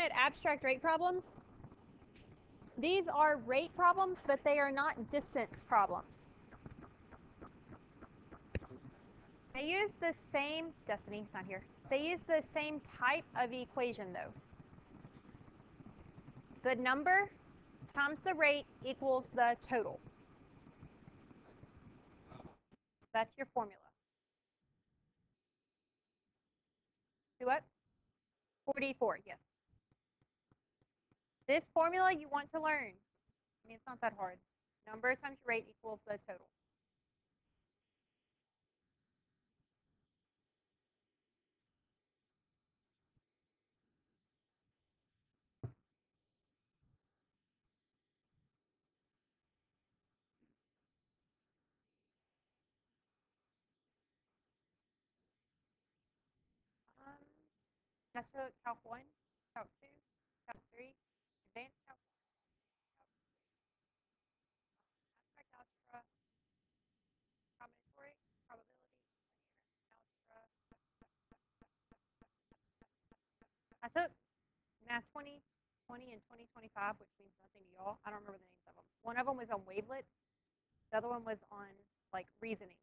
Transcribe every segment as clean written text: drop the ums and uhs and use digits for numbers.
at abstract rate problems, these are rate problems, but they are not distance problems. They use the same, Destiny's not here. They use the same type of equation though. The number times the rate equals the total. That's your formula. Do what? 44, yes. This formula you want to learn. I mean, it's not that hard. Number times your rate equals the total. I took Calc 1, Calc 2, Calc 3, Advanced Calc 1, Calc 2, Abstract Algebra, Combinatoric, Probability, Linear Algebra. I took Math 2020, and 2025, which means nothing to y'all. I don't remember the names of them. One of them was on wavelets. The other one was on like reasoning.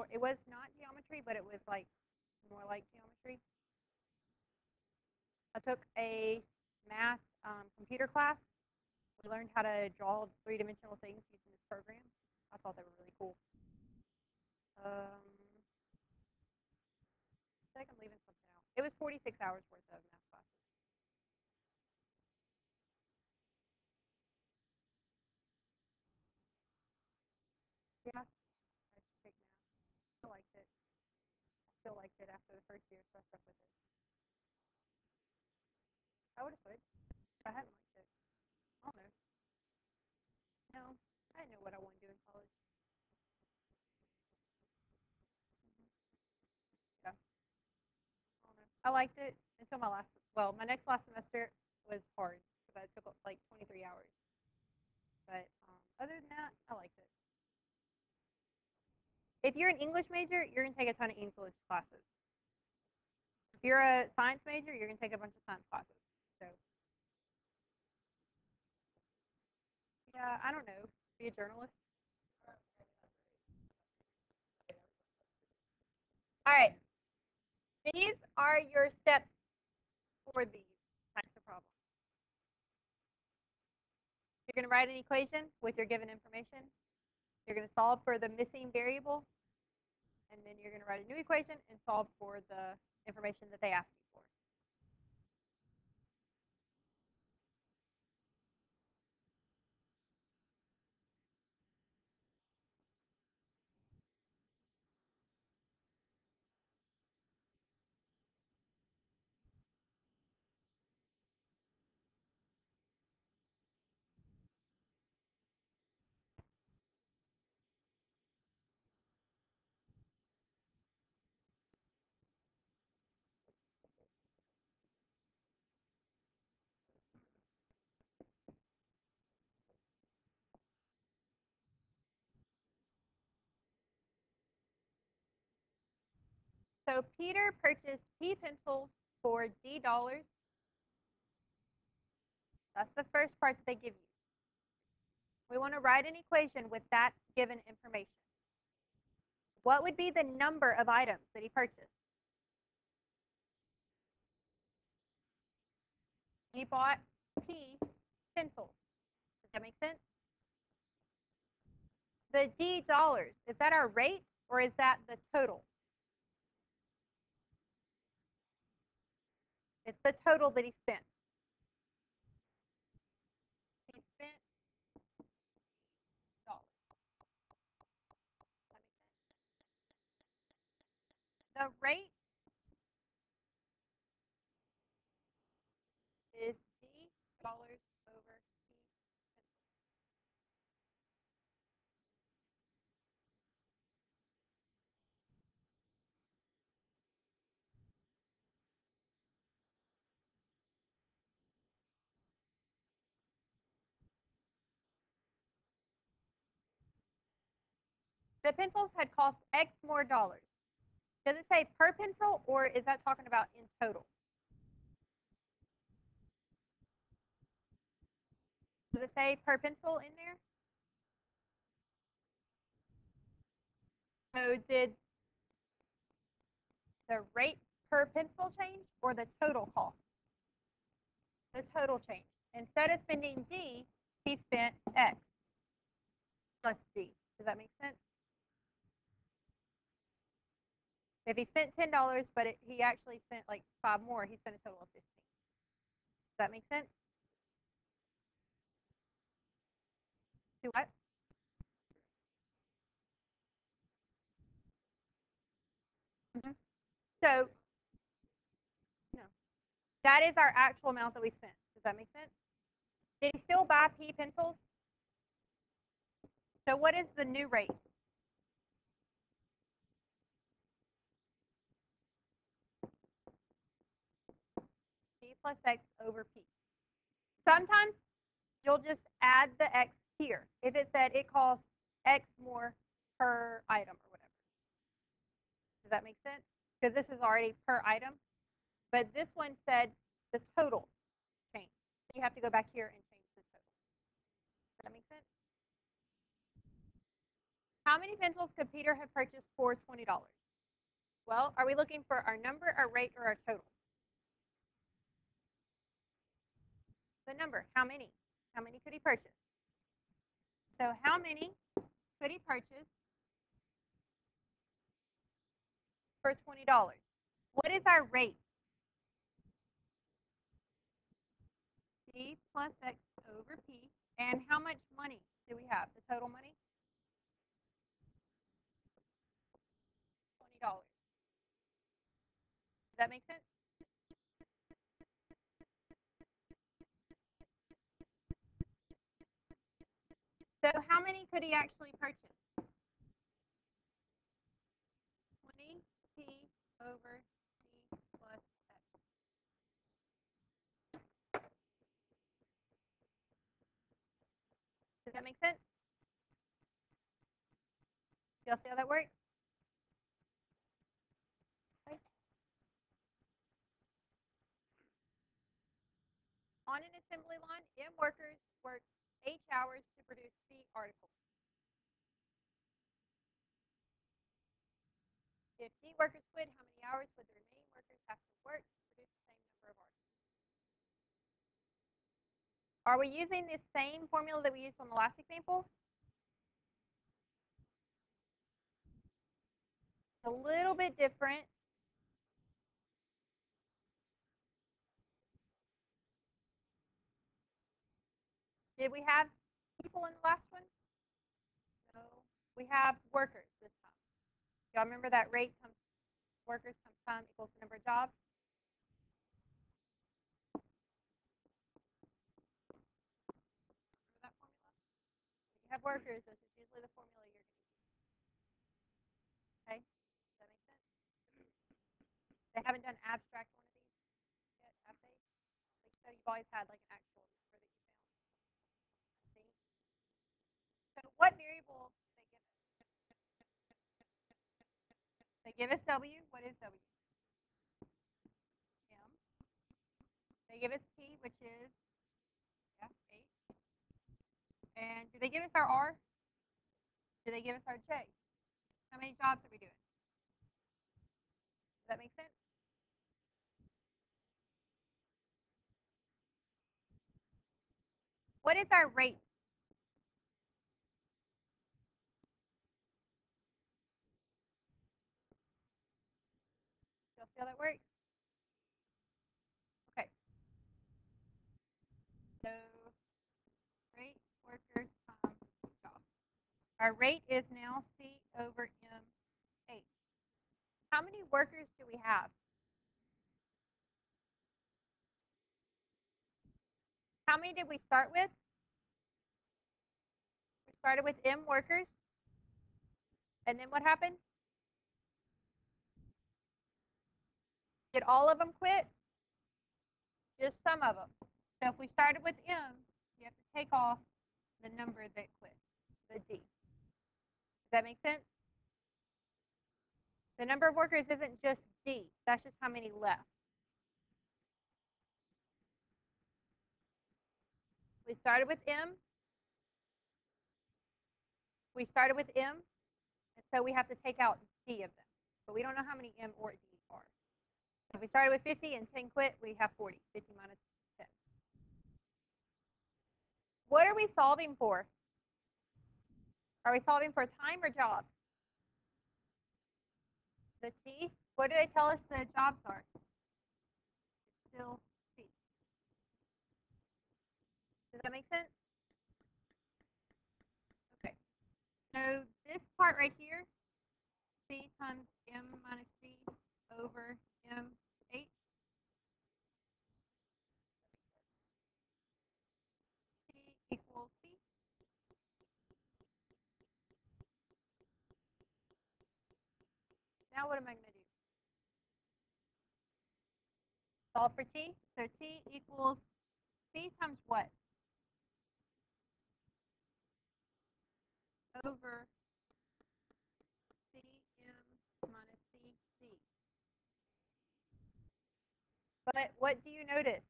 It was not geometry, but it was like more like geometry. I took a math computer class. We learned how to draw three-dimensional things using this program. I thought they were really cool. I think I'm leaving something out. It was 46 hours worth of math classes. Yeah, I should take math. I liked it. I still liked it after the first year, so I stuck with it. I would have switched if I hadn't liked it. I don't know. No, I didn't know what I wanted to do in college. Yeah, I don't know. I liked it until my next last semester was hard because I took like 23 hours. But other than that, I liked it. If you're an English major, you're going to take a ton of English classes. If you're a science major, you're going to take a bunch of science classes. So, yeah, I don't know. Be a journalist. All right. These are your steps for these types of problems. You're going to write an equation with your given information. You're going to solve for the missing variable. And then you're going to write a new equation and solve for the information that they ask you for. So Peter purchased P pencils for D dollars. That's the first part that they give you. We want to write an equation with that given information. What would be the number of items that he purchased? He bought P pencils. Does that make sense? The D dollars, is that our rate or is that the total? It's the total that he spent. He spent dollars. The rate is D dollars over P pencils. The pencils had cost X more dollars. Does it say per pencil or is that talking about in total? Does it say per pencil in there? So did the rate per pencil change or the total cost? The total change. Instead of spending D, he spent X plus D. Does that make sense? If he spent $10, but he actually spent like 5 more, he spent a total of 15. Does that make sense? Do what? Mm-hmm. So, no, that is our actual amount that we spent. Does that make sense? Did he still buy P pencils? So what is the new rate? P plus X over P. Sometimes you'll just add the X here. If it said it costs X more per item or whatever. Does that make sense? Because this is already per item. But this one said the total change. So you have to go back here and change the total. Does that make sense? How many pencils could Peter have purchased for $20? Well, are we looking for our number, our rate, or our total? The number. How many? How many could he purchase? So how many could he purchase for $20? What is our rate? P plus X over P. And how much money do we have? The total money? $20. Does that make sense? So how many could he actually purchase? 20P over C plus X. Does that make sense? Y'all see how that works? Okay. On an assembly line, M workers work H hours to produce C articles. If D workers quit, how many hours would the remaining workers have to work to produce the same number of articles? Are we using this same formula that we used on the last example? It's a little bit different. Did we have people in the last one? No. We have workers this time. Y'all remember that rate times workers times time equals the number of jobs? Remember that formula? When you have workers, this is usually the formula you're going to use. Okay? Does that make sense? They haven't done abstract one of these yet, have they? Like so you've always had like an actual number that you found. See? So what variable did they give us? They give us W. What is W? M. They give us T, which is 8. And do they give us our R? Do they give us our J? How many jobs are we doing? Does that make sense? What is our rate? You'll see how that works? Okay. So rate worker times job. Our rate is now C over M8. How many workers do we have? How many did we start with? We started with M workers. And then what happened? Did all of them quit? Just some of them. So if we started with M, you have to take off the number that quit, the D. Does that make sense? The number of workers isn't just D. That's just how many left. We started with M. We started with M, and so we have to take out D of them. But we don't know how many M or D are. So if we started with 50 and 10 quit, we have 40. 50 minus 10. What are we solving for? Are we solving for time or jobs? The T. What do they tell us the jobs are? Still T. Does that make sense? Okay. So this part right here, C times M minus C over M H. T equals C. Now what am I going to do? Solve for T. So T equals C times what? Over Cm minus Cc. But what do you notice?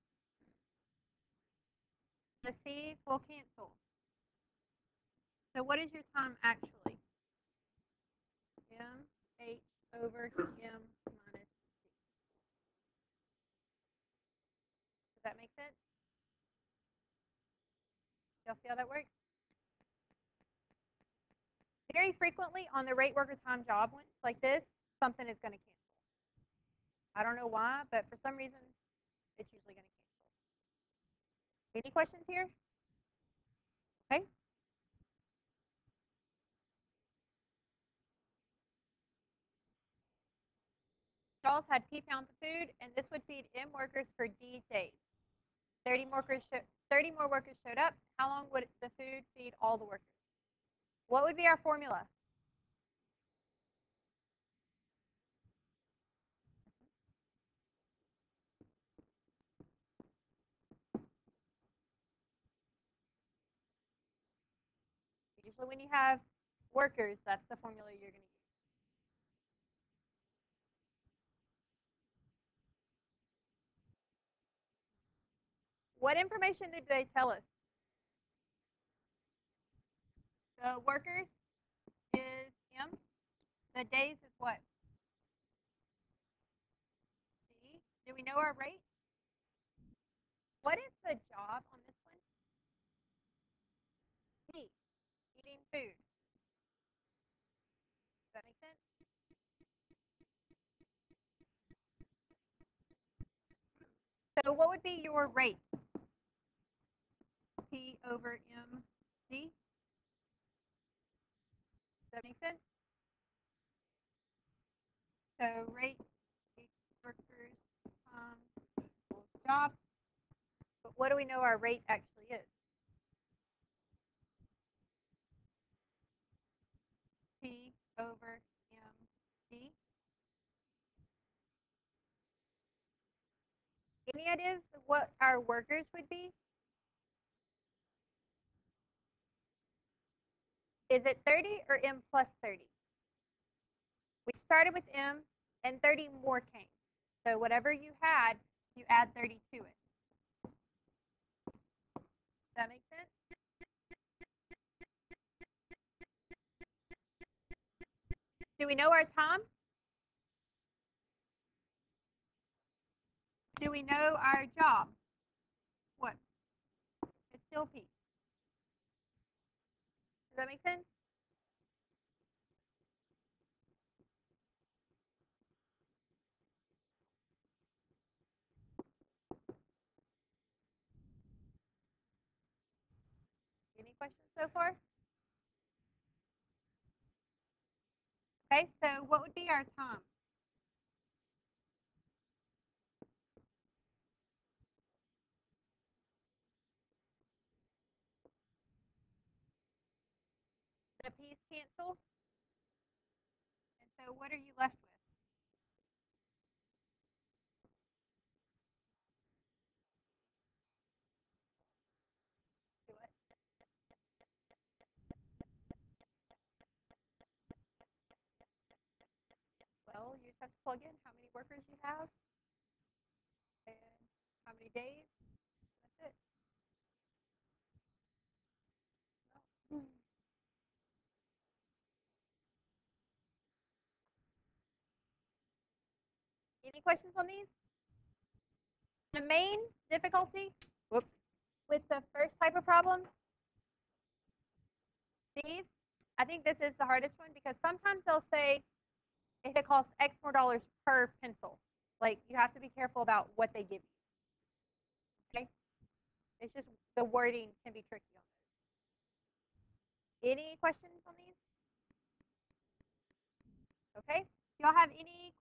The C's will cancel. So what is your time actually? M H over M minus C. Does that make sense? Y'all see how that works? Very frequently on the rate worker time job ones like this, something is going to cancel. I don't know why, but for some reason, it's usually going to cancel. Any questions here? Okay. Charles had P pounds of food, and this would feed M workers for D days. 30 more workers showed up. How long would the food feed all the workers? What would be our formula? Usually when you have workers, that's the formula you're going to use. What information did they tell us? The workers is M. The days is what? C. Do we know our rate? What is the job on this one? C. Eating food. Does that make sense? So what would be your rate? P over M D. Does that make sense? So rate workers equals job. But what do we know our rate actually is? P over M D. Any ideas of what our workers would be? Is it 30 or M plus 30? We started with M and 30 more came. So whatever you had, you add 30 to it. Does that make sense? Do we know our time? Do we know our job? What? It's still P. Does that make sense? Any questions so far? Okay, so what would be our time? The P's cancel. And so what are you left with? Do it. Well, you just have to plug in how many workers you have and how many days. That's it. Any questions on these? The main difficulty, whoops, with the first type of problem, these, I think this is the hardest one because sometimes they'll say if it costs X more dollars per pencil. Like you have to be careful about what they give you. Okay? It's just the wording can be tricky on those. Any questions on these? Okay. Do y'all have any questions?